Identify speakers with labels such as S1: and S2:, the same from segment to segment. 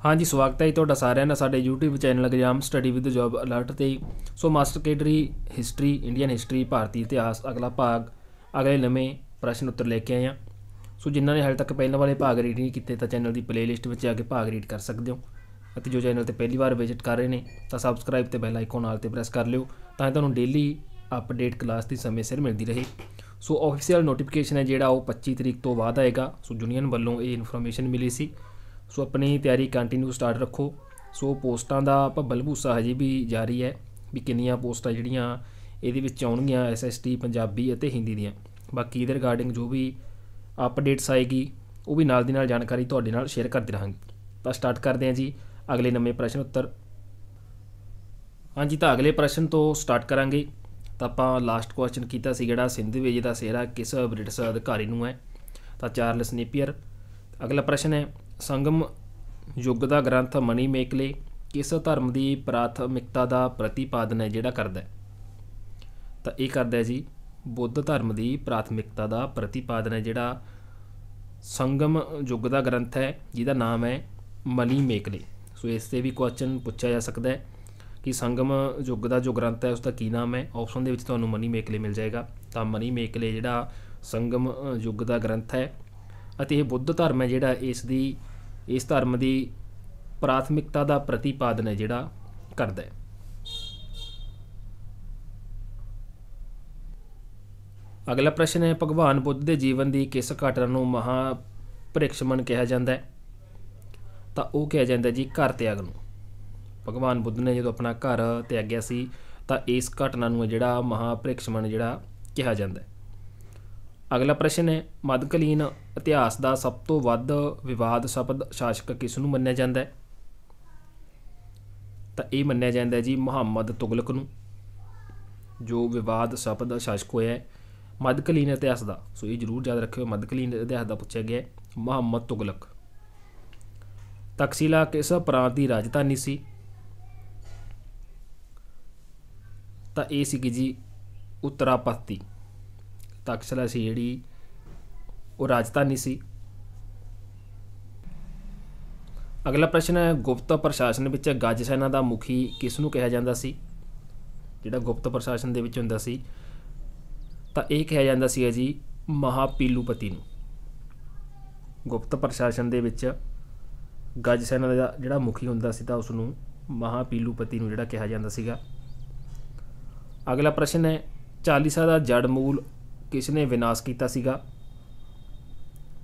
S1: हाँ जी, स्वागत है जी ਤੁਹਾਡਾ ਸਾਰਿਆਂ ਦਾ ਸਾਡੇ YouTube channel exam study with job alert ਤੇ। ਸੋ ਮਾਸਟਰ ਕੇਡਰੀ ਹਿਸਟਰੀ, ਇੰਡੀਅਨ ਹਿਸਟਰੀ, ਭਾਰਤੀ ਇਤਿਹਾਸ ਅਗਲਾ ਭਾਗ ਅਗਲੇ ਨਵੇਂ ਪ੍ਰਸ਼ਨ ਉੱਤਰ ਲੈ ਕੇ ਆਏ ਹਾਂ। ਸੋ ਜਿਨ੍ਹਾਂ ਨੇ ਹਾਲੇ ਤੱਕ ਪਹਿਲਾਂ ਵਾਲੇ ਭਾਗ ਰੀਡ ਨਹੀਂ ਕੀਤੇ ਤਾਂ ਚੈਨਲ ਦੀ ਪਲੇਲਿਸਟ ਵਿੱਚ ਜਾ ਕੇ ਭਾਗ ਰੀਡ ਕਰ ਸਕਦੇ ਹੋ, ਅਤੇ ਜੋ ਚੈਨਲ 'ਤੇ ਪਹਿਲੀ ਵਾਰ ਵਿਜ਼ਿਟ ਕਰ ਰਹੇ ਨੇ ਤਾਂ ਸਬਸਕ੍ਰਾਈਬ ਤੇ ਬੈਲ ਆਈਕਨ ਨਾਲ 'ਤੇ ਪ੍ਰੈਸ ਕਰ ਲਿਓ ਤਾਂ ਤੁਹਾਨੂੰ ਡੇਲੀ ਅਪਡੇਟ ਕਲਾਸ ਦੀ ਸਮੇਂ ਸਿਰ ਮਿਲਦੀ ਰਹੇ। ਸੋ ਆਫੀਸ਼ੀਅਲ ਨੋਟੀਫਿਕੇਸ਼ਨ ਹੈ ਜਿਹੜਾ ਉਹ 25 ਤਰੀਕ ਤੋਂ ਬਾਅਦ ਆਏਗਾ। ਸੋ ਯੂਨੀਅਨ ਵੱਲੋਂ ਇਹ ਇਨਫੋਰਮੇਸ਼ਨ ਮਿਲੀ ਸੀ। ਸੋ ਆਪਣੀ ਤਿਆਰੀ ਕੰਟੀਨਿਊ ਸਟਾਰਟ ਰੱਖੋ। ਸੋ ਪੋਸਟਾਂ ਦਾ ਭੱਬਲ ਭੂਸਾ ਹਜੇ ਵੀ ਜਾਰੀ ਹੈ ਵੀ ਕਿੰਨੀਆਂ ਪੋਸਟਾਂ ਜਿਹੜੀਆਂ ਇਹਦੇ ਵਿੱਚ ਆਉਣਗੀਆਂ SST ਪੰਜਾਬੀ ਅਤੇ ਹਿੰਦੀ ਦੀਆਂ। ਬਾਕੀ ਇਹਦੇ ਰਿਗਾਰਡਿੰਗ ਜੋ ਵੀ ਅਪਡੇਟਸ ਆਏਗੀ ਉਹ ਵੀ ਨਾਲ ਦੀ ਨਾਲ ਜਾਣਕਾਰੀ ਤੁਹਾਡੇ ਨਾਲ ਸ਼ੇਅਰ ਕਰਦੇ ਰਹਾਂਗੇ। ਤਾਂ ਸਟਾਰਟ ਕਰਦੇ ਹਾਂ ਜੀ ਅਗਲੇ ਨਵੇਂ ਪ੍ਰਸ਼ਨ ਉੱਤਰ। ਹਾਂਜੀ, ਤਾਂ ਅਗਲੇ ਪ੍ਰਸ਼ਨ ਤੋਂ ਸਟਾਰਟ ਕਰਾਂਗੇ। ਤਾਂ ਆਪਾਂ ਲਾਸਟ ਕੁਐਸਚਨ ਕੀਤਾ ਸੀ ਜਿਹੜਾ ਸਿੰਧ ਵੇਜ ਦਾ ਸਿਹਰਾ ਕਿਸ ਬ੍ਰਿਟਿਸ਼ ਅਧਿਕਾਰੀ ਨੂੰ ਹੈ, ਤਾਂ ਚਾਰਲਸ ਨੇਪੀਅਰ। ਅਗਲਾ ਪ੍ਰਸ਼ਨ ਹੈ ਸੰਗਮ ਯੁੱਗ ਦਾ ਗ੍ਰੰਥ ਮਨੀ ਮੇਕਲੇ ਕਿਸ ਧਰਮ ਦੀ ਪ੍ਰਾਥਮਿਕਤਾ ਦਾ ਪ੍ਰਤੀਪਾਦਨ ਹੈ ਜਿਹੜਾ ਕਰਦਾ ਹੈ, ਤਾਂ ਇਹ ਕਰਦਾ ਹੈ ਜੀ ਬੁੱਧ ਧਰਮ ਦੀ ਪ੍ਰਾਥਮਿਕਤਾ ਦਾ ਪ੍ਰਤੀਪਾਦਨ ਹੈ ਜਿਹੜਾ ਸੰਗਮ ਯੁੱਗ ਦਾ ਗ੍ਰੰਥ ਹੈ ਜਿਹਦਾ ਨਾਮ ਹੈ ਮਨੀ ਮੇਕਲੇ। ਸੋ ਇਸ 'ਤੇ ਵੀ ਕੁਐਸਚਨ ਪੁੱਛਿਆ ਜਾ ਸਕਦਾ ਹੈ ਕਿ ਸੰਗਮ ਯੁੱਗ ਦਾ ਜੋ ਗ੍ਰੰਥ ਹੈ ਉਸਦਾ ਕੀ ਨਾਮ ਹੈ। ਆਪਸ਼ਨ ਦੇ ਵਿੱਚ ਤੁਹਾਨੂੰ ਮਨੀ ਮੇਕਲੇ ਮਿਲ ਜਾਏਗਾ। ਤਾਂ ਮਨੀ ਮੇਕਲੇ ਜਿਹੜਾ ਸੰਗਮ ਯੁੱਗ ਦਾ ਗ੍ਰੰਥ ਹੈ ਅਤੇ ਇਹ ਬੁੱਧ ਧਰਮ ਹੈ ਜਿਹੜਾ ਇਸ ਧਰਮ ਦੀ ਪ੍ਰਾਥਮਿਕਤਾ ਦਾ ਪ੍ਰਤੀਪਾਦਨ ਹੈ ਜਿਹੜਾ ਕਰਦਾ ਹੈ। ਅਗਲਾ ਪ੍ਰਸ਼ਨ ਹੈ ਭਗਵਾਨ ਬੁੱਧ ਦੇ ਜੀਵਨ ਦੀ ਕਿਸ ਘਟਨਾ ਨੂੰ ਮਹਾਪਰਿਕਸ਼ਮਣ ਕਿਹਾ ਜਾਂਦਾ ਹੈ, ਤਾਂ ਉਹ ਕਿਹਾ ਜਾਂਦਾ ਜੀ ਘਰ ਤਿਆਗ ਨੂੰ। ਭਗਵਾਨ ਬੁੱਧ ਨੇ ਜਦੋਂ ਆਪਣਾ ਘਰ ਤਿਆਗਿਆ ਸੀ ਤਾਂ ਇਸ ਘਟਨਾ ਨੂੰ ਜਿਹੜਾ ਮਹਾਪਰਿਕਸ਼ਮਣ ਜਿਹੜਾ ਕਿਹਾ ਜਾਂਦਾ ਹੈ। ਅਗਲਾ ਪ੍ਰਸ਼ਨ ਹੈ ਮੱਧਕਾਲੀਨ ਇਤਿਹਾਸ ਦਾ ਸਭ ਤੋਂ ਵੱਧ ਵਿਵਾਦਸਪਦ ਸ਼ਾਸਕ ਕਿਸ ਨੂੰ ਮੰਨਿਆ ਜਾਂਦਾ ਹੈ, ਤਾਂ ਇਹ ਮੰਨਿਆ ਜਾਂਦਾ ਜੀ ਮੁਹੰਮਦ ਤੁਗਲਕ ਨੂੰ, ਜੋ ਵਿਵਾਦਸਪਦ ਸ਼ਾਸਕ ਹੋਇਆ ਮੱਧਕਾਲੀਨ ਇਤਿਹਾਸ ਦਾ। ਸੋ ਇਹ ਜ਼ਰੂਰ ਯਾਦ ਰੱਖਿਓ, ਮੱਧਕਾਲੀਨ ਇਤਿਹਾਸ ਦਾ ਪੁੱਛਿਆ ਗਿਆ ਮੁਹੰਮਦ ਤੁਗਲਕ। ਤਕਸ਼ੀਲਾ ਕਿਸ ਪ੍ਰਾਂਤ ਦੀ ਰਾਜਧਾਨੀ ਸੀ, ਤਾਂ ਇਹ ਸੀਗੀ ਜੀ ਉੱਤਰਾਪਤੀ। ਤਕਸ਼ੀਲਾ ਸੀ ਜਿਹੜੀ ਉਹ ਰਾਜਧਾਨੀ ਸੀ। ਅਗਲਾ ਪ੍ਰਸ਼ਨ ਹੈ ਗੁਪਤ ਪ੍ਰਸ਼ਾਸਨ ਵਿੱਚ ਗੱਜ ਸੈਨਾ ਦਾ ਮੁਖੀ ਕਿਸ ਨੂੰ ਕਿਹਾ ਜਾਂਦਾ ਸੀ, ਜਿਹੜਾ ਗੁਪਤ ਪ੍ਰਸ਼ਾਸਨ ਦੇ ਵਿੱਚ ਹੁੰਦਾ ਸੀ ਤਾਂ ਇਹ ਕਿਹਾ ਜਾਂਦਾ ਸੀ ਜੀ ਮਹਾਪੀਲੂਪਤੀ ਨੂੰ। ਗੁਪਤ ਪ੍ਰਸ਼ਾਸਨ ਦੇ ਵਿੱਚ ਗੱਜ ਸੈਨਾ ਦਾ ਜਿਹੜਾ ਮੁਖੀ ਹੁੰਦਾ ਸੀ ਤਾਂ ਉਸ ਨੂੰ ਮਹਾਪੀਲੂਪਤੀ ਨੂੰ ਜਿਹੜਾ ਕਿਹਾ ਜਾਂਦਾ ਸੀਗਾ। ਅਗਲਾ ਪ੍ਰਸ਼ਨ ਹੈ ਚਾਲੀਸਾ ਦਾ ਜੜ ਮੂਲ ਕਿਸ ਨੇ ਵਿਨਾਸ਼ ਕੀਤਾ ਸੀਗਾ,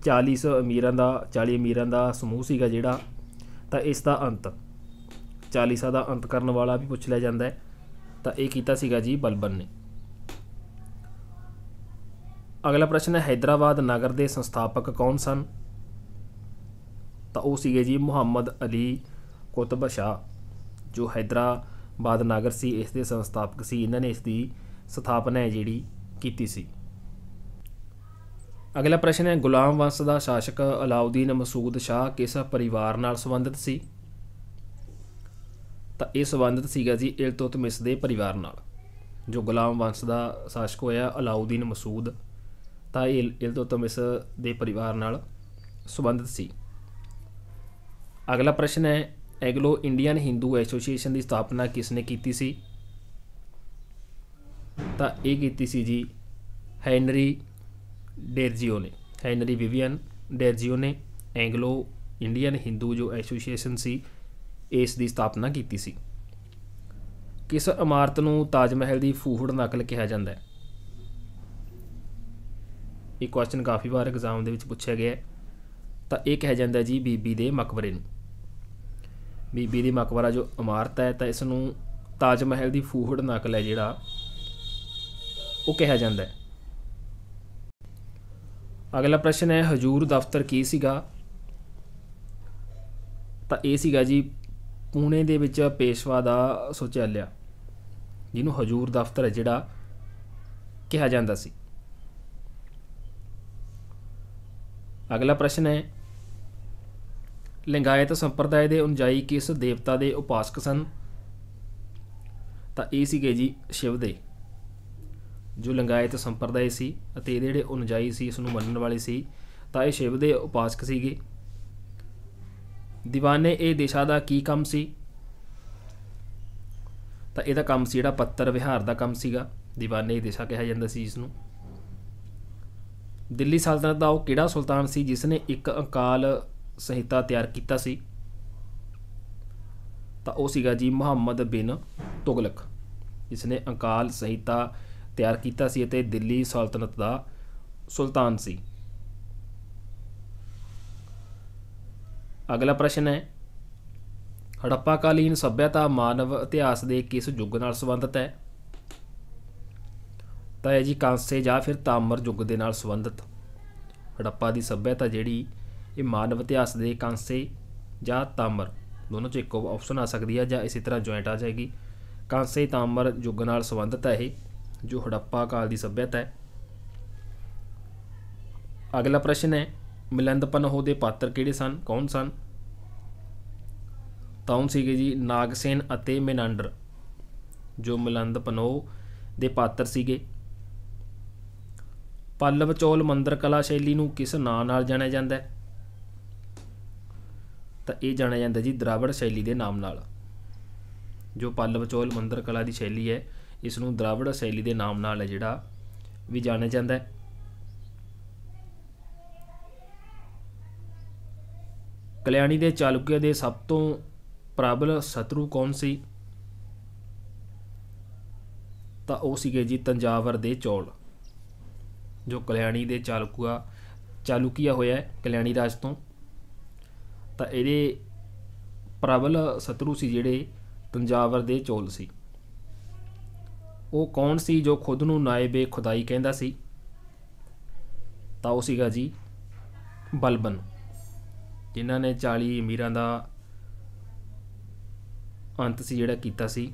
S1: 40 ਅਮੀਰਾਂ ਦਾ ਸਮੂਹ ਸੀਗਾ ਜਿਹੜਾ, ਤਾਂ ਇਸ ਦਾ ਅੰਤ ਚਾਲੀਸਾ ਦਾ ਅੰਤ ਕਰਨ ਵਾਲਾ ਵੀ ਪੁੱਛ ਲਿਆ ਜਾਂਦਾ ਹੈ, ਤਾਂ ਇਹ ਕੀਤਾ ਸੀਗਾ ਜੀ ਬਲਬਨ ਨੇ। ਅਗਲਾ ਪ੍ਰਸ਼ਨ ਹੈ ਹੈਦਰਾਬਾਦ ਨਗਰ ਦੇ ਸੰਸਥਾਪਕ ਕੌਣ ਸਨ, ਤਾਂ ਉਹ ਸੀਗੇ ਜੀ ਮੁਹੰਮਦ ਅਲੀ ਕੁਤਬ ਸ਼ਾਹ, ਜੋ ਹੈਦਰਾਬਾਦ ਨਗਰ ਸੀ ਇਸ ਦੇ ਸੰਸਥਾਪਕ ਸੀ। ਇਹਨਾਂ ਨੇ ਇਸ ਦੀ ਸਥਾਪਨਾ ਹੈ ਜਿਹੜੀ ਕੀਤੀ ਸੀ। ਅਗਲਾ ਪ੍ਰਸ਼ਨ ਹੈ ਗੁਲਾਮ ਵੰਸ਼ ਦਾ ਸ਼ਾਸਕ ਅਲਾਉਦੀਨ ਮਸੂਦ ਸ਼ਾਹ ਕਿਸ ਪਰਿਵਾਰ ਨਾਲ ਸੰਬੰਧਿਤ ਸੀ, ਤਾਂ ਇਹ ਸੰਬੰਧਿਤ ਸੀਗਾ ਜੀ ਇਲਤੁਤਮਿਸ ਦੇ ਪਰਿਵਾਰ ਨਾਲ। ਜੋ ਗੁਲਾਮ ਵੰਸ਼ ਦਾ ਸ਼ਾਸਕ ਹੋਇਆ ਅਲਾਉਦੀਨ ਮਸੂਦ, ਤਾਂ ਇਹ ਇਲਤੁਤਮਿਸ ਦੇ ਪਰਿਵਾਰ ਨਾਲ ਸੰਬੰਧਿਤ ਸੀ। ਅਗਲਾ ਪ੍ਰਸ਼ਨ ਹੈ ਐਂਗਲੋ ਇੰਡੀਅਨ ਹਿੰਦੂ ਐਸੋਸੀਏਸ਼ਨ ਦੀ ਸਥਾਪਨਾ ਕਿਸ ਨੇ ਕੀਤੀ ਸੀ, ਤਾਂ ਇਹ ਕੀਤੀ ਸੀ ਜੀ ਹੈਨਰੀ ਡੇਰਜੀਓ ਨੇ। ਹੈਨਰੀ ਵਿਵੀਅਨ ਡੇਰਜੀਓ ਨੇ ਐਂਗਲੋ ਇੰਡੀਅਨ ਹਿੰਦੂ ਜੋ ਐਸੋਸੀਏਸ਼ਨ ਸੀ ਇਸ ਦੀ ਸਥਾਪਨਾ ਕੀਤੀ ਸੀ। ਕਿਸ ਇਮਾਰਤ ਨੂੰ ਤਾਜ ਮਹਿਲ ਦੀ ਫੂਹੜ ਨਕਲ ਕਿਹਾ ਜਾਂਦਾ ਹੈ, ਇਹ ਕੁਐਸਚਨ ਕਾਫੀ ਵਾਰ ਐਗਜ਼ਾਮ ਦੇ ਵਿੱਚ ਪੁੱਛਿਆ ਗਿਆ, ਤਾਂ ਇਹ ਕਿਹਾ ਜਾਂਦਾ ਜੀ ਬੀਬੀ ਦੇ ਮਕਬਰੇ ਨੂੰ। ਬੀਬੀ ਦੀ ਮਕਬਰਾ ਜੋ ਇਮਾਰਤ ਹੈ ਤਾਂ ਇਸ ਨੂੰ ਤਾਜ ਮਹਿਲ ਦੀ ਫੂਹੜ ਨਕਲ ਹੈ ਜਿਹੜਾ ਉਹ ਕਿਹਾ ਜਾਂਦਾ ਹੈ। ਅਗਲਾ ਪ੍ਰਸ਼ਨ ਹੈ ਹਜੂਰ ਦਫ਼ਤਰ ਕੀ ਸੀਗਾ, ਤਾਂ ਇਹ ਸੀਗਾ ਜੀ ਪੂਣੇ ਦੇ ਵਿੱਚ ਪੇਸ਼ਵਾ ਦਾ ਸ਼ੌਚਾਲਿਆ, ਜਿਹਨੂੰ ਹਜੂਰ ਦਫ਼ਤਰ ਹੈ ਜਿਹੜਾ ਕਿਹਾ ਜਾਂਦਾ ਸੀ। ਅਗਲਾ ਪ੍ਰਸ਼ਨ ਹੈ ਲਿੰਗਾਇਤ ਸੰਪਰਦਾਇ ਦੇ ਅਨੁਯਾਈ ਕਿਸ ਦੇਵਤਾ ਦੇ ਉਪਾਸਕ ਸਨ, ਤਾਂ ਇਹ ਸੀਗੇ ਜੀ ਸ਼ਿਵ ਦੇ। ਜੋ ਲਿੰਗਾਇਤ ਸੰਪਰਦਾਇ ਸੀ ਅਤੇ ਇਹਦੇ ਜਿਹੜੇ ਅਨੁਯਾਈ ਸੀ ਇਸ ਨੂੰ ਮੰਨਣ ਵਾਲੇ ਸੀ ਤਾਂ ਇਹ ਸ਼ਿਵ ਦੇ ਉਪਾਸਕ ਸੀਗੇ। ਦੀਵਾਨੇ ਇਹ ਦਿਸ਼ਾ ਦਾ ਕੀ ਕੰਮ ਸੀ? ਤਾਂ ਇਹਦਾ ਕੰਮ ਸੀ ਜਿਹੜਾ ਪੱਤਰ ਵਿਹਾਰ ਦਾ ਕੰਮ ਸੀਗਾ। ਦੀਵਾਨੇ ਇਹ ਦਿਸ਼ਾ ਕਿਹਾ ਜਾਂਦਾ ਸੀ ਇਸਨੂੰ। ਦਿੱਲੀ ਸਲਤਨਤ ਦਾ ਉਹ ਕਿਹੜਾ ਸੁਲਤਾਨ ਸੀ ਜਿਸ ਨੇ ਇੱਕ ਅਕਾਲ ਸੰਹਿਤਾ ਤਿਆਰ ਕੀਤਾ ਸੀ? ਤਾਂ ਉਹ ਸੀਗਾ ਜੀ ਮੁਹੰਮਦ ਬਿਨ ਤੁਗਲਕ, ਜਿਸ ਨੇ ਅਕਾਲ ਸੰਹਿਤਾ ਤਿਆਰ ਕੀਤਾ ਸੀ ਅਤੇ ਦਿੱਲੀ ਸਲਤਨਤ ਦਾ ਸੁਲਤਾਨ ਸੀ। ਅਗਲਾ ਪ੍ਰਸ਼ਨ ਹੈ, ਹੜੱਪਾਕਾਲੀਨ ਸੱਭਿਅਤਾ ਮਾਨਵ ਇਤਿਹਾਸ ਦੇ ਕਿਸ ਯੁੱਗ ਨਾਲ ਸੰਬੰਧਿਤ ਹੈ? ਤਾਂ ਇਹ ਜੀ ਕਾਂਸੇ ਜਾਂ ਫਿਰ ਤਾਮਰ ਯੁੱਗ ਦੇ ਨਾਲ ਸੰਬੰਧਿਤ। ਹੜੱਪਾ ਦੀ ਸੱਭਿਅਤਾ ਜਿਹੜੀ ਇਹ ਮਾਨਵ ਇਤਿਹਾਸ ਦੇ ਕਾਂਸੇ ਜਾਂ ਤਾਮਰ ਦੋਨੋਂ 'ਚ ਇੱਕੋ ਆਪਸ਼ਨ ਆ ਸਕਦੀ ਹੈ ਜਾਂ ਇਸੇ ਤਰ੍ਹਾਂ ਜੁਆਇੰਟ ਆ ਜਾਏਗੀ। ਕਾਂਸੇ ਤਾਮਰ ਯੁੱਗ ਨਾਲ ਸੰਬੰਧਿਤ ਹੈ ਇਹ ਜੋ ਹੜੱਪਾ ਕਾਲ ਦੀ ਸੱਭਿਅਤਾ ਹੈ। ਅਗਲਾ ਪ੍ਰਸ਼ਨ ਹੈ, ਮਿਲਿੰਦ ਪਨੋਹ ਦੇ ਪਾਤਰ ਕਿਹੜੇ ਸਨ, ਕੌਣ ਸਨ? ਤਾਂ ਉਹ ਸੀਗੇ ਜੀ ਨਾਗਸੇਨ ਅਤੇ ਮੇਨਾਂਡਰ, ਜੋ ਮਿਲਿੰਦ ਪਨੋਹ ਦੇ ਪਾਤਰ ਸੀਗੇ। ਪੱਲਵ ਚੋਲ ਮੰਦਰ ਕਲਾ ਸ਼ੈਲੀ ਨੂੰ ਕਿਸ ਨਾਂ ਨਾਲ ਜਾਣਿਆ ਜਾਂਦਾ ਹੈ? ਤਾਂ ਇਹ ਜਾਣਿਆ ਜਾਂਦਾ ਜੀ ਦਰਾਵੜ ਸ਼ੈਲੀ ਦੇ ਨਾਮ ਨਾਲ। ਜੋ ਪੱਲਵ ਚੋਲ ਮੰਦਰ ਕਲਾ ਦੀ ਸ਼ੈਲੀ ਹੈ ਇਸ ਨੂੰ ਦਰਾਵੜ ਸ਼ੈਲੀ ਦੇ ਨਾਮ ਨਾਲ ਹੈ ਜਿਹੜਾ ਵੀ ਜਾਣਿਆ ਜਾਂਦਾ ਹੈ। ਕਲਿਆਣੀ ਦੇ ਚਾਲੁਕਿਆ ਦੇ ਸਭ ਤੋਂ ਪ੍ਰਬਲ ਸ਼ਤਰੂ ਕੌਣ ਸੀ? ਤਾਂ ਉਹ ਸੀਗੇ ਜੀ ਤੰਜਾਵਰ ਦੇ ਚੋਲ। ਜੋ ਕਲਿਆਣੀ ਦੇ ਚਾਲੁਕਿਆ ਹੋਇਆ ਹੈ ਕਲਿਆਣੀ ਰਾਜ ਤੋਂ, ਤਾਂ ਇਹਦੇ ਪ੍ਰਬਲ ਸ਼ਤਰੂ ਸੀ ਜਿਹੜੇ ਤੰਜਾਵਰ ਦੇ ਚੋਲ ਸੀ। ਉਹ ਕੌਣ ਸੀ ਜੋ ਖੁਦ ਨੂੰ ਨਾਇਬੇ ਖੁਦਾਈ ਕਹਿੰਦਾ ਸੀ? ਤਾਂ ਉਹ ਸੀਗਾ ਜੀ ਬਲਬਨ, ਜਿਨ੍ਹਾਂ ਨੇ 40 ਅਮੀਰਾਂ ਦਾ ਅੰਤ ਸੀ ਜਿਹੜਾ ਕੀਤਾ ਸੀ।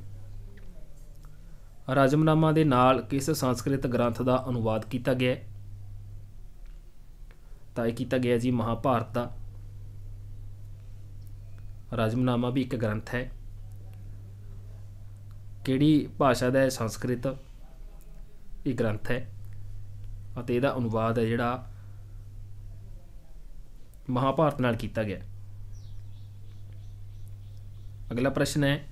S1: ਰਾਜਮਨਾਮਾ ਦੇ ਨਾਲ ਕਿਸ ਸੰਸਕ੍ਰਿਤ ਗ੍ਰੰਥ ਦਾ ਅਨੁਵਾਦ ਕੀਤਾ ਗਿਆ? ਤਾਂ ਇਹ ਕੀਤਾ ਗਿਆ ਜੀ ਮਹਾਭਾਰਤ ਦਾ। ਰਾਜਮਨਾਮਾ ਵੀ ਇੱਕ ਗ੍ਰੰਥ ਹੈ। ਕਿਹੜੀ ਭਾਸ਼ਾ ਦਾ ਹੈ? ਸੰਸਕ੍ਰਿਤ ਇਹ ਗ੍ਰੰਥ ਹੈ ਅਤੇ ਇਹਦਾ ਅਨੁਵਾਦ ਹੈ ਜਿਹੜਾ ਮਹਾਭਾਰਤ ਨਾਲ ਕੀਤਾ ਗਿਆ। ਅਗਲਾ ਪ੍ਰਸ਼ਨ ਹੈ,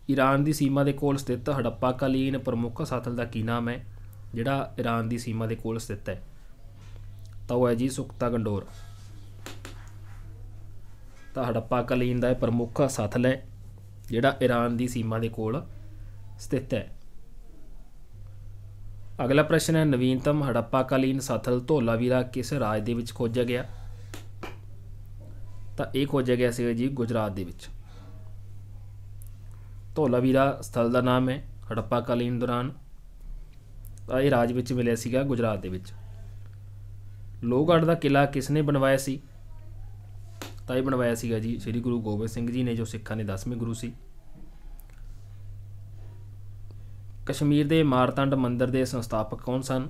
S1: ਈਰਾਨ ਦੀ ਸੀਮਾ ਦੇ ਕੋਲ ਸਥਿਤ ਹੜੱਪਾਕਾਲੀਨ ਪ੍ਰਮੁੱਖ ਸਾਥਲ ਦਾ ਕੀ ਨਾਮ ਹੈ? ਜਿਹੜਾ ਈਰਾਨ ਦੀ ਸੀਮਾ ਦੇ ਕੋਲ ਸਥਿਤ ਹੈ ਤਾਂ ਉਹ ਹੈ ਜੀ ਸੁਖਤਾ ਗੰਡੋਰ। ਤਾਂ ਹੜੱਪਾਕਾਲੀਨ ਦਾ ਇਹ ਪ੍ਰਮੁੱਖ ਸਾਥਲ ਹੈ ਜਿਹੜਾ ਈਰਾਨ ਦੀ ਸੀਮਾ ਦੇ ਕੋਲ ਸਥਿਤ ਹੈ। ਅਗਲਾ ਪ੍ਰਸ਼ਨ ਹੈ, ਨਵੀਨਤਮ ਹੜੱਪਾਕਾਲੀਨ ਸਾਥਲ ਧੋਲਾਵੀਰਾ ਕਿਸ ਰਾਜ ਦੇ ਵਿੱਚ ਖੋਜਿਆ ਗਿਆ? ਤਾਂ ਇਹ ਖੋਜਿਆ ਗਿਆ ਸੀਗਾ ਜੀ ਗੁਜਰਾਤ ਦੇ ਵਿੱਚ। ਧੋਲਾਵੀਰਾ ਸਥਲ ਦਾ ਨਾਮ ਹੈ ਹੜੱਪਾਕਾਲੀਨ ਦੌਰਾਨ, ਤਾਂ ਇਹ ਰਾਜ ਵਿੱਚ ਮਿਲਿਆ ਸੀਗਾ ਗੁਜਰਾਤ ਦੇ ਵਿੱਚ। ਲੋਹਗੜ੍ਹ ਦਾ ਕਿਲ੍ਹਾ ਕਿਸ ਨੇ ਬਣਵਾਇਆ ਸੀ? ਤਾਂ ਇਹ ਬਣਵਾਇਆ ਸੀਗਾ ਜੀ ਸ੍ਰੀ ਗੁਰੂ ਗੋਬਿੰਦ ਸਿੰਘ ਜੀ ਨੇ, ਜੋ ਸਿੱਖਾਂ ਦੇ 10ਵੇਂ ਗੁਰੂ ਸੀ। ਕਸ਼ਮੀਰ ਦੇ ਮਾਰਤੰਡ ਮੰਦਰ ਦੇ ਸੰਸਥਾਪਕ ਕੌਣ ਸਨ?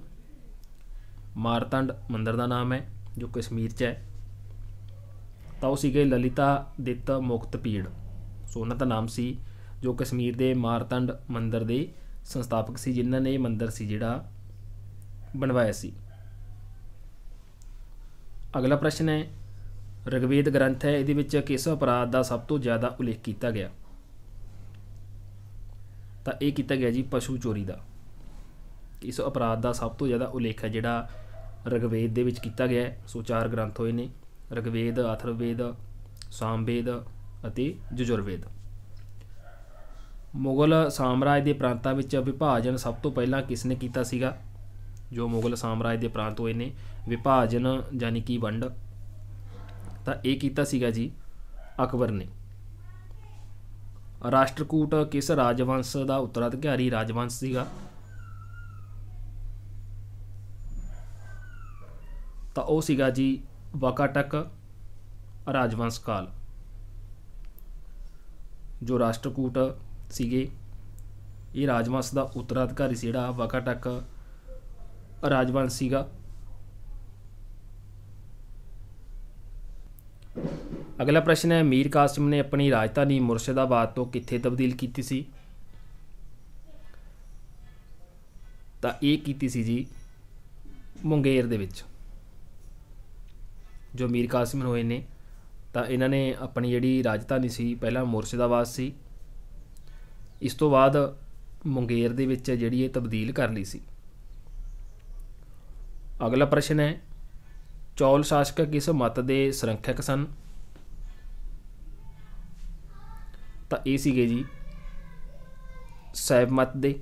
S1: ਮਾਰਤੰਡ ਮੰਦਰ ਦਾ ਨਾਮ ਹੈ ਜੋ ਕਸ਼ਮੀਰ 'ਚ ਹੈ, ਤਾਂ ਉਹ ਸੀਗੇ ਲਲਿਤਾ ਦਿੱਤ ਮੁਕਤ ਪੀੜ। ਸੋ ਉਹਨਾਂ ਦਾ ਨਾਮ ਸੀ ਜੋ ਕਸ਼ਮੀਰ ਦੇ ਮਾਰਤੰਡ ਮੰਦਰ ਦੇ ਸੰਸਥਾਪਕ ਸੀ, ਜਿਨ੍ਹਾਂ ਨੇ ਇਹ ਮੰਦਰ ਸੀ ਜਿਹੜਾ ਬਣਵਾਇਆ ਸੀ। ਅਗਲਾ ਪ੍ਰਸ਼ਨ ਹੈ, ਰਿਗਵੇਦ ਗ੍ਰੰਥ ਹੈ ਇਹਦੇ ਵਿੱਚ ਕਿਸ ਅਪਰਾਧ ਦਾ ਸਭ ਤੋਂ ਜ਼ਿਆਦਾ ਉਲੇਖ ਕੀਤਾ ਗਿਆ? ਤਾਂ ਇਹ ਕੀਤਾ ਗਿਆ ਜੀ ਪਸ਼ੂ ਚੋਰੀ ਦਾ। ਇਸ ਅਪਰਾਧ ਦਾ ਸਭ ਤੋਂ ਜ਼ਿਆਦਾ ਉਲੇਖ ਹੈ ਜਿਹੜਾ ਰਿਗਵੇਦ ਦੇ ਵਿੱਚ ਕੀਤਾ ਗਿਆ ਹੈ। ਸੋ 4 ਗ੍ਰੰਥ ਹੋਏ ਨੇ, ਰਿਗਵੇਦ, ਅਥਰਵੇਦ, ਸਾਮਵੇਦ ਅਤੇ ਯਜੁਰਵੇਦ। ਮੁਗਲ ਸਾਮਰਾਜ ਦੇ ਪ੍ਰਾਂਤਾਂ ਵਿੱਚ ਵਿਭਾਜਨ ਸਭ ਤੋਂ ਪਹਿਲਾਂ ਕਿਸ ਨੇ ਕੀਤਾ ਸੀਗਾ? ਜੋ ਮੁਗਲ ਸਾਮਰਾਜ ਦੇ ਪ੍ਰਾਂਤ ਹੋਏ ਨੇ ਵਿਭਾਜਨ ਯਾਨੀ ਕਿ ਵੰਡ, ਤਾਂ ਇਹ ਕੀਤਾ ਸੀਗਾ ਜੀ ਅਕਬਰ ਨੇ। ਰਾਸ਼ਟਰਕੂਟ ਕਿਸ ਰਾਜਵੰਸ਼ ਦਾ ਉੱਤਰਾਧਿਕਾਰੀ ਰਾਜਵੰਸ਼ ਸੀਗਾ? ਤਾਂ ਉਹ ਸੀਗਾ ਜੀ ਵਾਕਾਟਕ ਰਾਜਵੰਸ਼ ਕਾਲ। ਜੋ ਰਾਸ਼ਟਰਕੂਟ ਸੀਗੇ ਇਹ ਰਾਜਵੰਸ਼ ਦਾ ਉੱਤਰਾਧਿਕਾਰੀ ਸੀ ਜਿਹੜਾ ਵਾਕਾਟਕ ਰਾਜਵੰਸ਼ ਸੀਗਾ। ਅਗਲਾ ਪ੍ਰਸ਼ਨ ਹੈ, ਮੀਰ ਕਾਸਿਮ ਨੇ ਆਪਣੀ ਰਾਜਧਾਨੀ ਮੁਰਸ਼ਿਦਾਬਾਦ ਤੋਂ ਕਿੱਥੇ ਤਬਦੀਲ ਕੀਤੀ ਸੀ? ਤਾਂ ਇਹ ਕੀਤੀ ਸੀ ਜੀ ਮੁੰਗੇਰ ਦੇ ਵਿੱਚ। ਜੋ ਮੀਰ ਕਾਸਿਮ ਹੋਏ ਨੇ ਤਾਂ ਇਹਨਾਂ ਨੇ ਆਪਣੀ ਜਿਹੜੀ ਰਾਜਧਾਨੀ ਸੀ ਪਹਿਲਾਂ ਮੁਰਸ਼ਿਦਾਬਾਦ ਸੀ, ਇਸ ਤੋਂ ਬਾਅਦ ਮੁੰਗੇਰ ਦੇ ਵਿੱਚ ਜਿਹੜੀ ਇਹ ਤਬਦੀਲ ਕਰ ਲਈ ਸੀ। ਅਗਲਾ ਪ੍ਰਸ਼ਨ ਹੈ, ਚੌਲ ਸ਼ਾਸਕ ਕਿਸ ਮਤ ਦੇ ਸੰਰਖਕ ਸਨ? ਤਾਂ ਇਹ ਸੀਗੇ ਜੀ ਸ਼ੈਵ ਮਤ ਦੇ।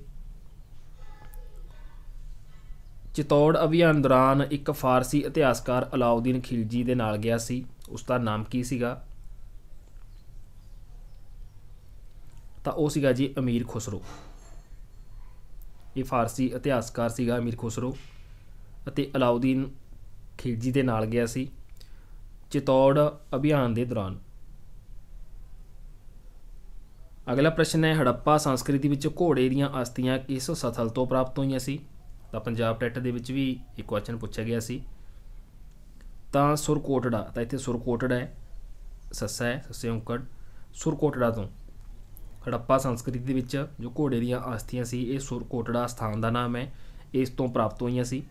S1: ਚਿਤੌੜ ਅਭਿਆਨ ਦੌਰਾਨ ਇੱਕ ਫਾਰਸੀ ਇਤਿਹਾਸਕਾਰ ਅਲਾਉਦੀਨ ਖਿਲਜੀ ਦੇ ਨਾਲ ਗਿਆ ਸੀ, ਉਸ ਦਾ ਨਾਮ ਕੀ ਸੀਗਾ? ਤਾਂ ਉਹ ਸੀਗਾ ਜੀ ਅਮੀਰ ਖੁਸਰੋ। ਇਹ ਫਾਰਸੀ ਇਤਿਹਾਸਕਾਰ ਸੀਗਾ ਅਮੀਰ ਖੁਸਰੋ ਅਤੇ ਅਲਾਉਦੀਨ ਖਿਲਜੀ ਦੇ ਨਾਲ ਗਿਆ ਸੀ ਚਿਤੌੜ ਅਭਿਆਨ ਦੇ ਦੌਰਾਨ। ਅਗਲਾ ਪ੍ਰਸ਼ਨ ਹੈ, ਹੜੱਪਾ ਸੰਸਕ੍ਰਿਤੀ ਵਿੱਚ ਘੋੜੇ ਦੀਆਂ ਅਸਥੀਆਂ ਕਿਸ ਸਥਲ ਤੋਂ ਪ੍ਰਾਪਤ ਹੋਈਆਂ ਸੀ? ਤਾਂ ਪੰਜਾਬ ਟੈਟ ਦੇ ਵਿੱਚ ਵੀ ਇੱਕ ਕੁਐਸਚਨ ਪੁੱਛਿਆ ਗਿਆ ਸੀ। ਤਾਂ ਸੁਰਕੋਟੜਾ, ਤਾਂ ਇੱਥੇ ਸੁਰਕੋਟੜਾ ਹੈ, ਸੱਸਾ ਹੈ, ਸੱਸੇ ਔਂਕੜ, ਸੁਰਕੋਟੜਾ ਤੋਂ ਹੜੱਪਾ ਸੰਸਕ੍ਰਿਤੀ ਦੇ ਵਿੱਚ ਜੋ ਘੋੜੇ ਦੀਆਂ ਅਸਥੀਆਂ ਸੀ ਇਹ ਸੁਰਕੋਟੜਾ ਸਥਾਨ ਦਾ ਨਾਮ ਹੈ, ਇਸ ਤੋਂ ਪ੍ਰਾਪਤ ਹੋਈਆਂ ਸੀ।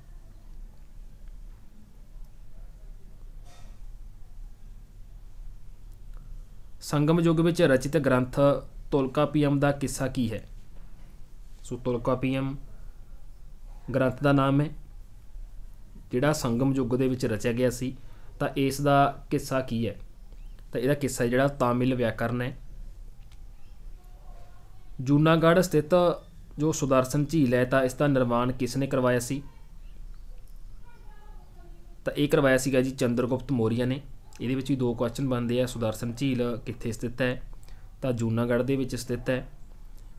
S1: ਸੰਗਮ ਯੁੱਗ ਵਿੱਚ ਰਚਿਤ ਗ੍ਰੰਥ ਤੋਲਕਾਪੀਅਮ ਦਾ ਕਿੱਸਾ ਕੀ ਹੈ? ਸੋ ਤੋਲਕਾਪੀਅਮ ਗ੍ਰੰਥ ਦਾ ਨਾਮ ਹੈ ਜਿਹੜਾ ਸੰਗਮ ਯੁੱਗ ਦੇ ਵਿੱਚ ਰਚਿਆ ਗਿਆ ਸੀ। ਤਾਂ ਇਸ ਦਾ ਕਿੱਸਾ ਕੀ ਹੈ? ਤਾਂ ਇਹਦਾ ਕਿੱਸਾ ਜਿਹੜਾ ਤਾਮਿਲ ਵਿਆਕਰਨ ਹੈ। ਜੂਨਾਗੜ੍ਹ ਸਥਿਤ ਜੋ ਸੁਦਰਸ਼ਨ ਝੀਲ ਹੈ ਤਾਂ ਇਸ ਦਾ ਨਿਰਮਾਣ ਕਿਸ ਨੇ ਕਰਵਾਇਆ ਸੀ? ਤਾਂ ਇਹ ਕਰਵਾਇਆ ਸੀਗਾ ਜੀ ਚੰਦਰਗੁਪਤ ਮੌਰੀਆ ਨੇ। ਇਹਦੇ ਵਿੱਚ ਵੀ ਦੋ ਕੁਐਸਚਨ ਬਣਦੇ ਆ, ਸੁਦਰਸ਼ਨ ਝੀਲ ਕਿੱਥੇ ਸਥਿਤ ਹੈ? ਤਾਂ ਜੂਨਾਗੜ੍ਹ ਦੇ ਵਿੱਚ ਸਥਿਤ ਹੈ।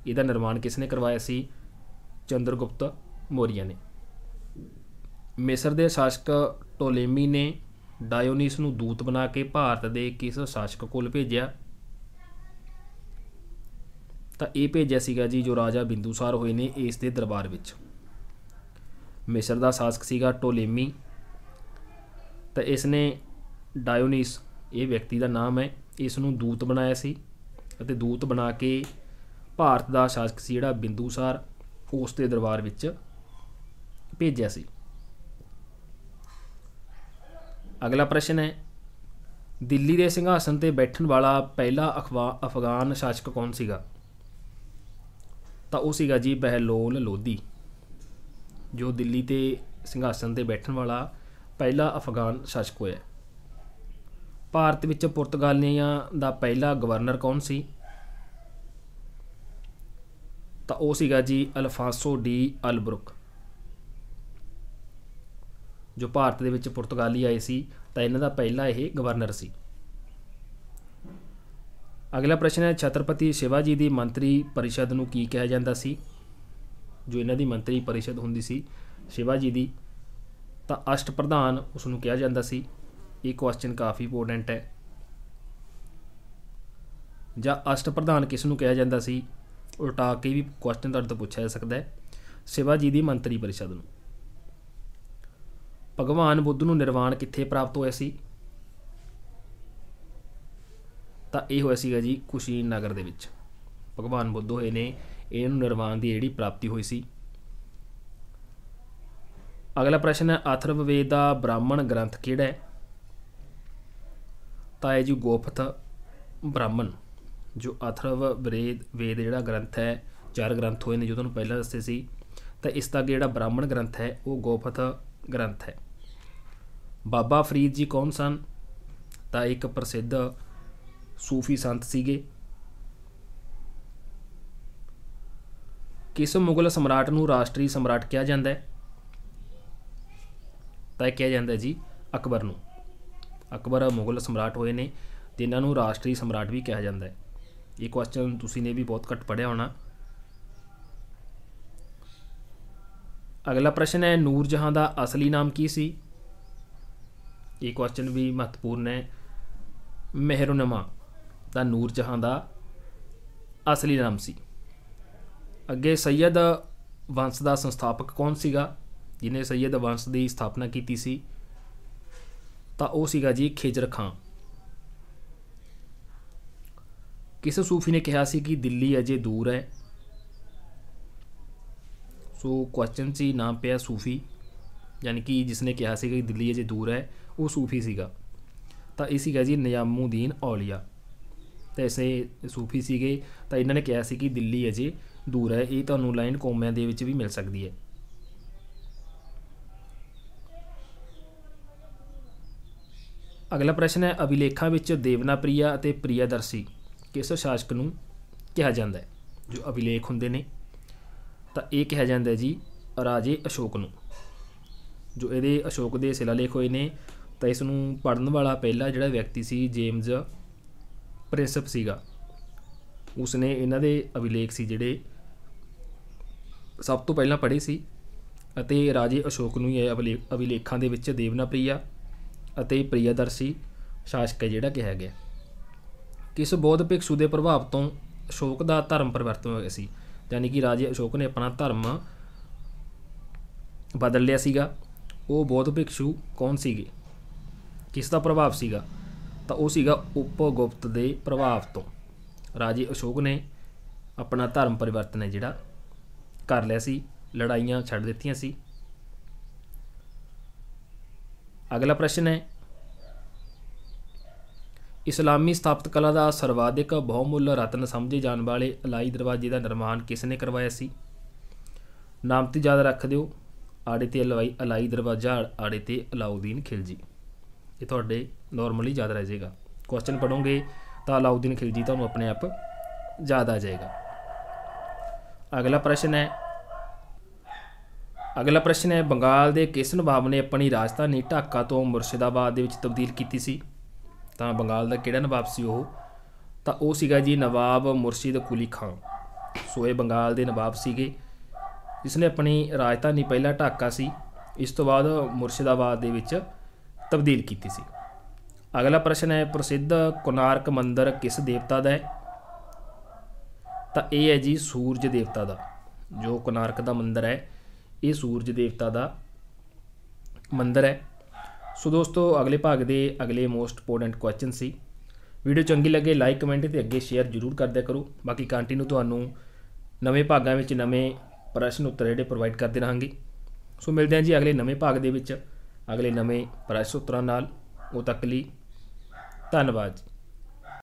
S1: ਇਹਦਾ ਨਿਰਮਾਣ ਕਿਸ ਨੇ ਕਰਵਾਇਆ ਸੀ? ਚੰਦਰਗੁਪਤ ਮੌਰੀਆ ਨੇ। ਮਿਸਰ ਦੇ ਸ਼ਾਸਕ ਟੋਲੇਮੀ ਨੇ ਡਾਇਓਨੀਸ ਨੂੰ ਦੂਤ ਬਣਾ ਕੇ ਭਾਰਤ ਦੇ ਕਿਸ ਸ਼ਾਸਕ ਕੋਲ ਭੇਜਿਆ? ਤਾਂ ਇਹ ਭੇਜਿਆ ਸੀਗਾ ਜੀ ਜੋ ਰਾਜਾ ਬਿੰਦੂਸਾਰ ਹੋਏ ਨੇ ਇਸ ਦੇ ਦਰਬਾਰ ਵਿੱਚ। ਮਿਸਰ ਦਾ ਸ਼ਾਸਕ ਸੀਗਾ ਟੋਲੇਮੀ, ਤਾਂ ਇਸ ਨੇ ਡਾਇਓਨੀਸ, ਇਹ ਵਿਅਕਤੀ ਦਾ ਨਾਮ ਹੈ, ਇਸ ਨੂੰ ਦੂਤ ਬਣਾਇਆ ਸੀ ਅਤੇ ਦੂਤ ਬਣਾ ਕੇ ਭਾਰਤ ਦਾ ਸ਼ਾਸਕ ਸੀ ਜਿਹੜਾ ਬਿੰਦੂਸਾਰ ਉਸ ਦੇ ਦਰਬਾਰ ਵਿੱਚ ਭੇਜਿਆ ਸੀ। ਅਗਲਾ ਪ੍ਰਸ਼ਨ ਹੈ, ਦਿੱਲੀ ਦੇ ਸਿੰਘਾਸਨ 'ਤੇ ਬੈਠਣ ਵਾਲਾ ਪਹਿਲਾ ਅਫਗਾਨ ਸ਼ਾਸਕ ਕੌਣ ਸੀਗਾ? ਤਾਂ ਉਹ ਸੀਗਾ ਜੀ ਬਹਿਲੋਲ ਲੋਧੀ, ਜੋ ਦਿੱਲੀ 'ਤੇ ਸਿੰਘਾਸਨ 'ਤੇ ਬੈਠਣ ਵਾਲਾ ਪਹਿਲਾ ਅਫਗਾਨ ਸ਼ਾਸਕ ਹੋਇਆ। ਭਾਰਤ ਵਿੱਚ ਪੁਰਤਗਾਲੀਆਂ ਦਾ ਪਹਿਲਾ ਗਵਰਨਰ ਕੌਣ ਸੀ? ਤਾਂ ਉਹ ਸੀਗਾ ਜੀ ਅਲਫਾਂਸੋ ਡੀ ਅਲਬੁਰਕ। ਜੋ ਭਾਰਤ ਦੇ ਵਿੱਚ ਪੁਰਤਗਾਲੀ ਆਏ ਸੀ ਤਾਂ ਇਹਨਾਂ ਦਾ ਪਹਿਲਾ ਇਹ ਗਵਰਨਰ ਸੀ। ਅਗਲਾ ਪ੍ਰਸ਼ਨ ਹੈ, ਛਤਰਪਤੀ ਸ਼ਿਵਾਜੀ ਦੀ ਮੰਤਰੀ ਪਰਿਸ਼ਦ ਨੂੰ ਕੀ ਕਿਹਾ ਜਾਂਦਾ ਸੀ? ਜੋ ਇਹਨਾਂ ਦੀ ਮੰਤਰੀ ਪਰਿਸ਼ਦ ਹੁੰਦੀ ਸੀ ਸ਼ਿਵਾਜੀ ਦੀ, ਤਾਂ ਅਸ਼ਟ ਪ੍ਰਧਾਨ ਉਸ ਨੂੰ ਕਿਹਾ ਜਾਂਦਾ ਸੀ। ਇਹ ਕੁਐਸਚਨ ਕਾਫੀ ਇੰਪੋਰਟੈਂਟ ਹੈ। ਜਾਂ ਅਸ਼ਟ ਪ੍ਰਧਾਨ ਕਿਸ ਨੂੰ ਕਿਹਾ ਜਾਂਦਾ ਸੀ? ਉਲਟਾ ਕੇ ਵੀ ਕੁਐਸਚਨ ਤੁਹਾਡੇ ਤੋਂ ਪੁੱਛਿਆ ਜਾ ਸਕਦਾ ਹੈ। ਸ਼ਿਵਾਜੀ ਦੀ ਮੰਤਰੀ ਪਰਿਸ਼ਦ ਨੂੰ। ਭਗਵਾਨ ਬੁੱਧ ਨੂੰ ਨਿਰਵਾਣ ਕਿੱਥੇ ਪ੍ਰਾਪਤ ਹੋਇਆ ਸੀ? ਤਾਂ ਇਹ ਹੋਇਆ ਸੀਗਾ ਜੀ ਕੁਸ਼ੀਨਗਰ ਦੇ ਵਿੱਚ। ਭਗਵਾਨ ਬੁੱਧ ਹੋਏ ਨੇ, ਇਹਨਾਂ ਨੂੰ ਨਿਰਵਾਣ ਦੀ ਜਿਹੜੀ ਪ੍ਰਾਪਤੀ ਹੋਈ ਸੀ। ਅਗਲਾ ਪ੍ਰਸ਼ਨ ਹੈ, ਅਥਰਵਵੇਦ ਦਾ ਬ੍ਰਾਹਮਣ ਗ੍ਰੰਥ ਕਿਹੜਾ ਹੈ? ਤਾਂ ਇਹ ਜੀ ਗੋਪਥ ਬ੍ਰਾਹਮਣ। ਜੋ ਅਥਰਵਵੇਦ ਜਿਹੜਾ ਗ੍ਰੰਥ ਹੈ, 4 ਗ੍ਰੰਥ ਹੋਏ ਨੇ ਜੋ ਤੁਹਾਨੂੰ ਪਹਿਲਾਂ ਦੱਸੇ ਸੀ, ਤਾਂ ਇਸ ਦਾ ਜਿਹੜਾ ਬ੍ਰਾਹਮਣ ਗ੍ਰੰਥ ਹੈ ਉਹ ਗੋਪਥ ਗ੍ਰੰਥ ਹੈ। ਬਾਬਾ ਫਰੀਦ ਜੀ ਕੌਣ ਸਨ? ਤਾਂ ਇੱਕ ਪ੍ਰਸਿੱਧ ਸੂਫੀ ਸੰਤ ਸੀਗੇ। ਕਿਸ ਮੁਗਲ ਸਮਰਾਟ ਨੂੰ ਰਾਸ਼ਟਰੀ ਸਮਰਾਟ ਕਿਹਾ ਜਾਂਦਾ ਹੈ? ਤਾਂ ਇਹ ਕਿਹਾ ਜਾਂਦਾ ਜੀ ਅਕਬਰ ਨੂੰ। ਅਕਬਰ ਮੁਗਲ ਸਮਰਾਟ ਹੋਏ ਨੇ ਜਿਨ੍ਹਾਂ ਨੂੰ ਰਾਸ਼ਟਰੀ ਸਮਰਾਟ ਵੀ ਕਿਹਾ ਜਾਂਦਾ ਹੈ। ਇਹ ਕੁਐਸਚਨ ਤੁਸੀਂ ਨੇ ਵੀ ਬਹੁਤ ਘੱਟ ਪੜ੍ਹਿਆ ਹੋਣਾ। ਅਗਲਾ ਪ੍ਰਸ਼ਨ ਹੈ, ਨੂਰ ਜਹਾਂ ਦਾ ਅਸਲੀ ਨਾਮ ਕੀ ਸੀ? ਇਹ ਕੁਐਸਚਨ ਵੀ ਮਹੱਤਵਪੂਰਨ ਹੈ। ਮਹਿਰੁਨਮਾ ਦਾ ਨੂਰ ਜਹਾਂ ਦਾ ਅਸਲੀ ਨਾਮ ਸੀ। ਅੱਗੇ ਸੈਯਦ ਵੰਸ਼ ਦਾ ਸੰਸਥਾਪਕ ਕੌਣ ਸੀਗਾ ਜਿਹਨੇ ਸੈਯਦ ਵੰਸ਼ ਦੀ ਸਥਾਪਨਾ ਕੀਤੀ ਸੀ? ਤਾਂ ਉਹ ਸੀਗਾ ਜੀ ਖਿਜਰ ਖਾਂ। ਕਿਸ ਸੂਫੀ ਨੇ ਕਿਹਾ ਸੀ ਕਿ ਦਿੱਲੀ ਅਜੇ ਦੂਰ ਹੈ? ਸੋ ਕੁਐਸਚਨ ਸੀ ਨਾਮ ਪਿਆ ਸੂਫੀ, ਯਾਨੀ ਕਿ ਜਿਸ ਨੇ ਕਿਹਾ ਸੀਗਾ ਕਿ ਦਿੱਲੀ ਅਜੇ ਦੂਰ ਹੈ ਉਹ ਸੂਫੀ ਸੀਗਾ। ਤਾਂ ਇਹ ਸੀਗਾ ਜੀ ਨਿਜ਼ਾਮੂਦੀਨ ਔਲੀਆ। ਤਾਂ ਇਸੇ ਸੂਫੀ ਸੀਗੇ, ਤਾਂ ਇਹਨਾਂ ਨੇ ਕਿਹਾ ਸੀ ਕਿ ਦਿੱਲੀ ਅਜੇ ਦੂਰ ਹੈ। ਇਹ ਤੁਹਾਨੂੰ ਲਾਈਨ ਕੋਮਿਆਂ ਦੇ ਵਿੱਚ ਵੀ ਮਿਲ ਸਕਦੀ ਹੈ। ਅਗਲਾ ਪ੍ਰਸ਼ਨ ਹੈ, ਅਭਿਲੇਖਾਂ ਵਿੱਚ ਦੇਵਨਾਪ੍ਰਿਆ ਅਤੇ ਪ੍ਰਿਯਦਰਸ਼ੀ ਕਿਸ ਸ਼ਾਸਕ ਨੂੰ ਕਿਹਾ ਜਾਂਦਾ ਹੈ? ਜੋ ਅਭਿਲੇਖ ਹੁੰਦੇ ਨੇ ਤਾਂ ਇਹ ਕਿਹਾ ਜਾਂਦਾ ਜੀ ਰਾਜੇ ਅਸ਼ੋਕ ਨੂੰ। ਜੋ ਇਹਦੇ ਅਸ਼ੋਕ ਦੇ ਸ਼ਿਲਾਲੇਖ ਹੋਏ ਨੇ ਤਾਂ ਇਸ ਨੂੰ ਪੜ੍ਹਨ ਵਾਲਾ ਪਹਿਲਾ ਜਿਹੜਾ ਵਿਅਕਤੀ ਸੀ ਜੇਮਜ਼ ਪ੍ਰਿੰਸਪ ਸੀਗਾ। ਉਸਨੇ ਇਹਨਾਂ ਦੇ ਅਭਿਲੇਖ ਸੀ ਜਿਹੜੇ ਸਭ ਤੋਂ ਪਹਿਲਾਂ ਪੜ੍ਹੇ ਸੀ, ਅਤੇ ਰਾਜੇ ਅਸ਼ੋਕ ਨੂੰ ਇਹ ਅਭਿਲੇਖਾਂ ਦੇ ਵਿੱਚ ਦੇਵਨਾਪ੍ਰਿਆ ਅਤੇ ਪ੍ਰਿਯਦਰਸ਼ੀ ਸ਼ਾਸਕ ਹੈ ਜਿਹੜਾ ਕਿਹਾ ਗਿਆ। ਕਿਸ ਬੌਧ ਭਿਕਸ਼ੂ ਦੇ ਪ੍ਰਭਾਵ ਤੋਂ ਅਸ਼ੋਕ ਦਾ ਧਰਮ ਪਰਿਵਰਤਨ ਹੋਇਆ ਸੀ? ਯਾਨੀ ਕਿ ਰਾਜੇ ਅਸ਼ੋਕ ਨੇ ਆਪਣਾ ਧਰਮ ਬਦਲ ਲਿਆ ਸੀਗਾ। ਉਹ ਬੌਧ ਭਿਕਸ਼ੂ ਕੌਣ ਸੀਗੇ? ਕਿਸ ਦਾ ਪ੍ਰਭਾਵ ਸੀਗਾ? ਤਾਂ ਉਹ ਸੀਗਾ ਉਪਗੁਪਤ ਦੇ ਪ੍ਰਭਾਵ ਤੋਂ ਰਾਜੇ ਅਸ਼ੋਕ ਨੇ ਆਪਣਾ ਧਰਮ ਪਰਿਵਰਤਨ ਹੈ ਜਿਹੜਾ ਕਰ ਲਿਆ ਸੀ, ਲੜਾਈਆਂ ਛੱਡ ਦਿੱਤੀਆਂ ਸੀ। ਅਗਲਾ ਪ੍ਰਸ਼ਨ ਹੈ, ਇਸਲਾਮੀ ਸਥਾਪਤ ਕਲਾ ਦਾ ਸਰਵਾਧਿਕ ਬਹੁਮੁੱਲ ਰਤਨ ਸਮਝੇ ਜਾਣ ਵਾਲੇ ਇਲਾਈ ਦਰਵਾਜ਼ੇ ਦਾ ਨਿਰਮਾਣ ਕਿਸ ਨੇ ਕਰਵਾਇਆ ਸੀ? ਨਾਮ ਤੇ ਯਾਦ ਰੱਖ ਦਿਓ, ਆੜੇ ਤੇ ਇਲਾਈ ਦਰਵਾਜ਼ਾ, ਆੜੇ ਤੇ ਅਲਾਉਦੀਨ ਖਿਲਜੀ। ਇਹ ਤੁਹਾਡੇ ਨੋਰਮਲੀ ਯਾਦ ਰਹਿ ਜਾਏਗਾ। ਕੁਐਸਚਨ ਪੜ੍ਹੋਗੇ ਤਾਂ ਅਲਾਉਦੀਨ ਖਿਲਜੀ ਤੁਹਾਨੂੰ ਆਪਣੇ ਆਪ ਯਾਦ ਆ ਜਾਏਗਾ। ਅਗਲਾ ਪ੍ਰਸ਼ਨ ਹੈ, ਬੰਗਾਲ ਦੇ ਕਿਸ ਨਵਾਬ ਨੇ ਆਪਣੀ ਰਾਜਧਾਨੀ ਢਾਕਾ ਤੋਂ ਮੁਰਸ਼ਿਦਾਬਾਦ ਦੇ ਵਿੱਚ ਤਬਦੀਲ ਕੀਤੀ ਸੀ? ਤਾਂ ਬੰਗਾਲ ਦਾ ਕਿਹੜਾ ਨਵਾਬ ਸੀ ਉਹ? ਤਾਂ ਉਹ ਸੀਗਾ ਜੀ ਨਵਾਬ ਮੁਰਸ਼ਿਦ ਕੁਲੀ ਖਾਂ। ਸੋ ਇਹ ਬੰਗਾਲ ਦੇ ਨਵਾਬ ਸੀਗੇ ਜਿਸਨੇ ਆਪਣੀ ਰਾਜਧਾਨੀ ਪਹਿਲਾਂ ਢਾਕਾ ਸੀ, ਇਸ ਤੋਂ ਬਾਅਦ ਮੁਰਸ਼ਿਦਾਬਾਦ ਦੇ ਵਿੱਚ ਤਬਦੀਲ ਕੀਤੀ ਸੀ। ਅਗਲਾ ਪ੍ਰਸ਼ਨ ਹੈ, ਪ੍ਰਸਿੱਧ ਕੋਨਾਰਕ ਮੰਦਰ ਕਿਸ ਦੇਵਤਾ ਦਾ ਹੈ? ਤਾਂ ਇਹ ਹੈ ਜੀ ਸੂਰਜ ਦੇਵਤਾ ਦਾ। ਜੋ ਕੋਨਾਰਕ ਦਾ ਮੰਦਰ ਹੈ ਇਹ ਸੂਰਜ ਦੇਵਤਾ ਦਾ ਮੰਦਰ ਹੈ। ਸੋ ਦੋਸਤੋ ਅਗਲੇ ਭਾਗ ਦੇ ਅਗਲੇ ਮੋਸਟ ਇੰਪੋਰਟੈਂਟ ਕੁਐਸਚਨ ਸੀ। ਵੀਡੀਓ ਚੰਗੀ ਲੱਗੇ ਲਾਈਕ ਕਮੈਂਟ ਅਤੇ ਅੱਗੇ ਸ਼ੇਅਰ ਜ਼ਰੂਰ ਕਰਦਿਆ ਕਰੋ। ਬਾਕੀ ਕੰਟੀਨਿਊ ਤੁਹਾਨੂੰ ਨਵੇਂ ਭਾਗਾਂ ਵਿੱਚ ਨਵੇਂ ਪ੍ਰਸ਼ਨ ਉੱਤਰ ਜਿਹੜੇ ਪ੍ਰੋਵਾਈਡ ਕਰਦੇ ਰਹਾਂਗੇ। ਸੋ ਮਿਲਦੇ ਹਾਂ ਜੀ ਅਗਲੇ ਨਵੇਂ ਭਾਗ ਦੇ ਵਿੱਚ ਅਗਲੇ ਨਵੇਂ ਪ੍ਰਸ਼ਨ ਉੱਤਰਾਂ ਨਾਲ। ਉਦੋਂ ਤੱਕ ਲਈ ਧੰਨਵਾਦ।